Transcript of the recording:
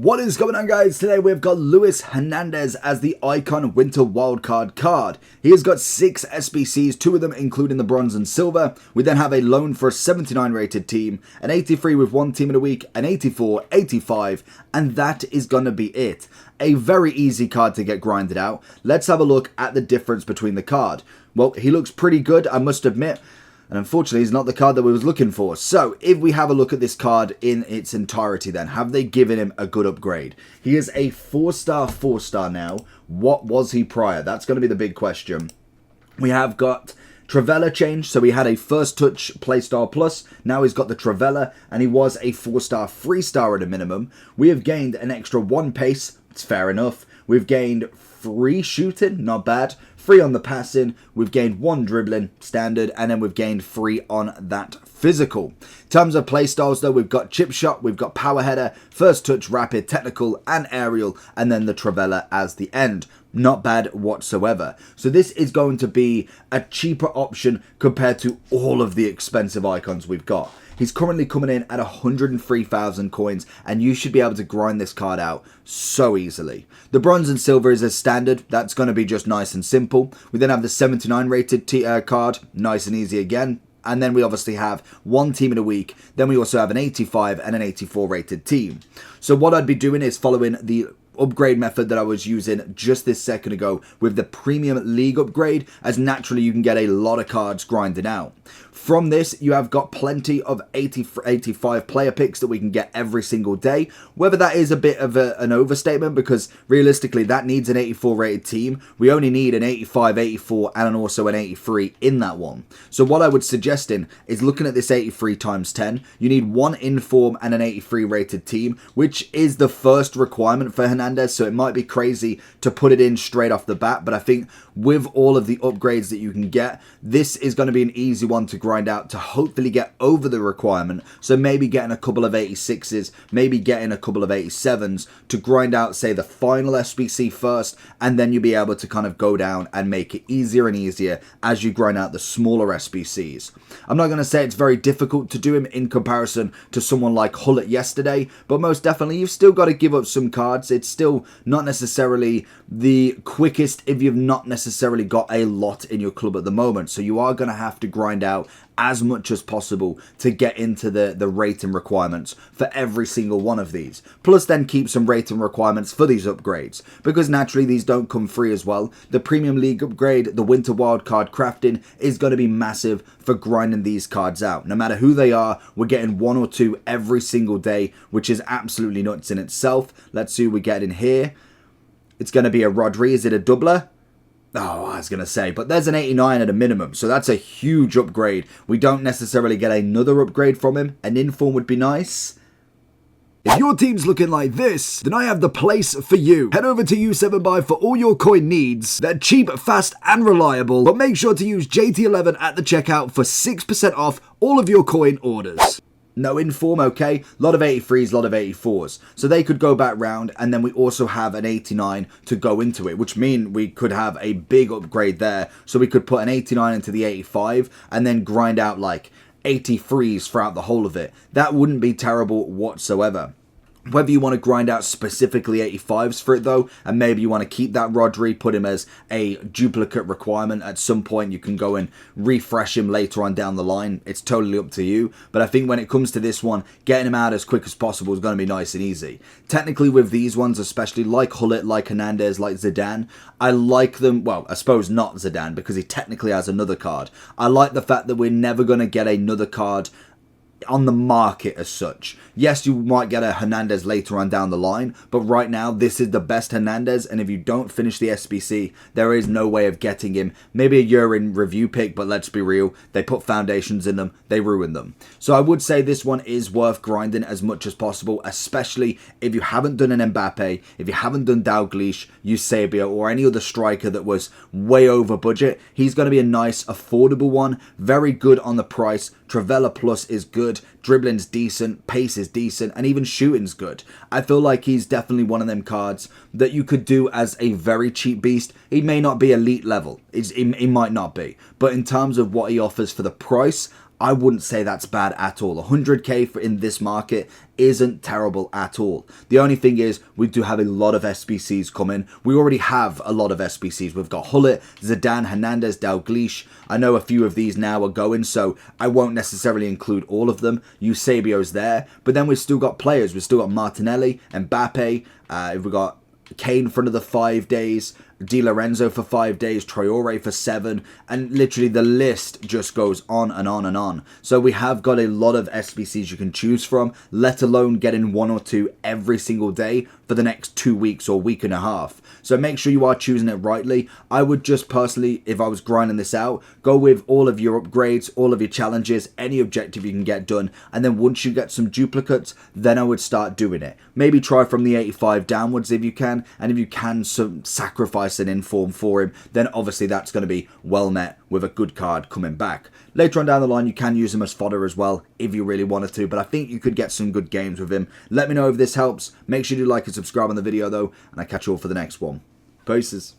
What is going on, guys? Today we've got Luis Hernandez as the Icon Winter Wildcard card. He has got 6 SBCs, 2 of them including the bronze and silver. We then have a loan for a 79 rated team, an 83 with 1 team of the week, an 84, 85, and that is going to be it. A very easy card to get grinded out. Let's have a look at the difference between the card. Well, he looks pretty good, I must admit. And unfortunately, he's not the card that we was looking for. So, if we have a look at this card in its entirety then, have they given him a good upgrade? He is a 4-star now. What was he prior? That's going to be the big question. We have got Travella change, so he had a first touch playstyle plus, now he's got the Travella, and he was a 4-star 3-star at a minimum. We have gained an extra 1 pace, it's fair enough. We've gained 3 shooting, not bad. 3 on the passing, we've gained 1 dribbling, standard, and then we've gained 3 on that physical. In terms of playstyles though, we've got chip shot, we've got power header, first touch, rapid, technical, and aerial, and then the Travella as the end. Not bad whatsoever. So this is going to be a cheaper option compared to all of the expensive icons we've got. He's currently coming in at 103,000 coins, and you should be able to grind this card out so easily. The bronze and silver is as standard. That's going to be just nice and simple. We then have the 79 rated card, nice and easy again. And then we obviously have 1 team in a week. Then we also have an 85 and an 84 rated team. So what I'd be doing is following the upgrade method that I was using just this second ago with the premium league upgrade, as naturally you can get a lot of cards grinding out. From this, you have got plenty of 85 player picks that we can get every single day. Whether that is a bit of an overstatement, because realistically that needs an 84 rated team. We only need an 85, 84 and also an 83 in that one. So what I would suggest is looking at this 83 times 10. You need 1 inform and an 83 rated team, which is the first requirement for Hernandez. So it might be crazy to put it in straight off the bat, but I think with all of the upgrades that you can get, this is going to be an easy one to grind out to hopefully get over the requirement. So maybe getting a couple of 86s, maybe getting a couple of 87s to grind out, say, the final SBC first, and then you'll be able to kind of go down and make it easier and easier as you grind out the smaller SBCs. I'm not going to say it's very difficult to do him in comparison to someone like Hull yesterday, but most definitely you've still got to give up some cards. It's still not necessarily the quickest if you've not necessarily got a lot in your club at the moment. So you are going to have to grind out as much as possible to get into the rating requirements for every single one of these. Plus then keep some rating requirements for these upgrades, because naturally these don't come free as well. The Premium League upgrade, the Winter Wildcard crafting, is going to be massive for grinding these cards out. No matter who they are, we're getting 1 or 2 every single day, which is absolutely nuts in itself. Let's see who we get in here. It's going to be a Rodri. Is it a doubler? Oh, I was going to say, but there's an 89 at a minimum, so that's a huge upgrade. We don't necessarily get another upgrade from him. An inform would be nice. If your team's looking like this, then I have the place for you. Head over to U7Buy for all your coin needs. They're cheap, fast, and reliable, but make sure to use JT11 at the checkout for 6% off all of your coin orders. No inform, okay? A lot of 83s, a lot of 84s. So they could go back round, and then we also have an 89 to go into it, which mean we could have a big upgrade there. So we could put an 89 into the 85 and then grind out like 83s throughout the whole of it. That wouldn't be terrible whatsoever. Whether you want to grind out specifically 85s for it though, and maybe you want to keep that Rodri, put him as a duplicate requirement at some point, you can go and refresh him later on down the line. It's totally up to you. But I think when it comes to this one, getting him out as quick as possible is going to be nice and easy. Technically with these ones, especially like Hullet, like Hernandez, like Zidane, I like them, well, I suppose not Zidane because he technically has another card. I like the fact that we're never going to get another card on the market as such. Yes, you might get a Hernandez later on down the line, but right now this is the best Hernandez, and if you don't finish the SBC, there is no way of getting him. Maybe a year in review pick, but let's be real, they put foundations in them, they ruin them. So I would say this one is worth grinding as much as possible, especially if you haven't done an Mbappe, if you haven't done Dalglish, Eusebio, or any other striker that was way over budget. He's going to be a nice, affordable one, very good on the price. Travella Plus is good, dribbling's decent, pace is decent, and even shooting's good. I feel like he's definitely one of them cards that you could do as a very cheap beast. He may not be elite level, he might not be, but in terms of what he offers for the price, I wouldn't say that's bad at all. 100k for in this market isn't terrible at all. The only thing is we do have a lot of SBCs coming. We already have a lot of SBCs. We've got Hullet, Zidane, Hernandez, Dalglish. I know a few of these now are going, so I won't necessarily include all of them. Eusebio's there, but then we've still got players. We've still got Martinelli, Mbappe. We've got Kane for another 5 days, Di Lorenzo for 5 days, Traore for 7, and literally the list just goes on and on and on. So we have got a lot of SBCs you can choose from, let alone getting 1 or 2 every single day for the next 2 weeks or week and a half. So make sure you are choosing it rightly. I would just personally, if I was grinding this out, go with all of your upgrades, all of your challenges, any objective you can get done, and then once you get some duplicates, then I would start doing it. Maybe try from the 85 downwards if you can, and if you can sacrifice an inform for him, then obviously that's going to be well met with a good card coming back. Later on down the line, you can use him as fodder as well if you really wanted to, but I think you could get some good games with him. Let me know if this helps. Make sure you like and subscribe on the video though, and I'll catch you all for the next one. Peace.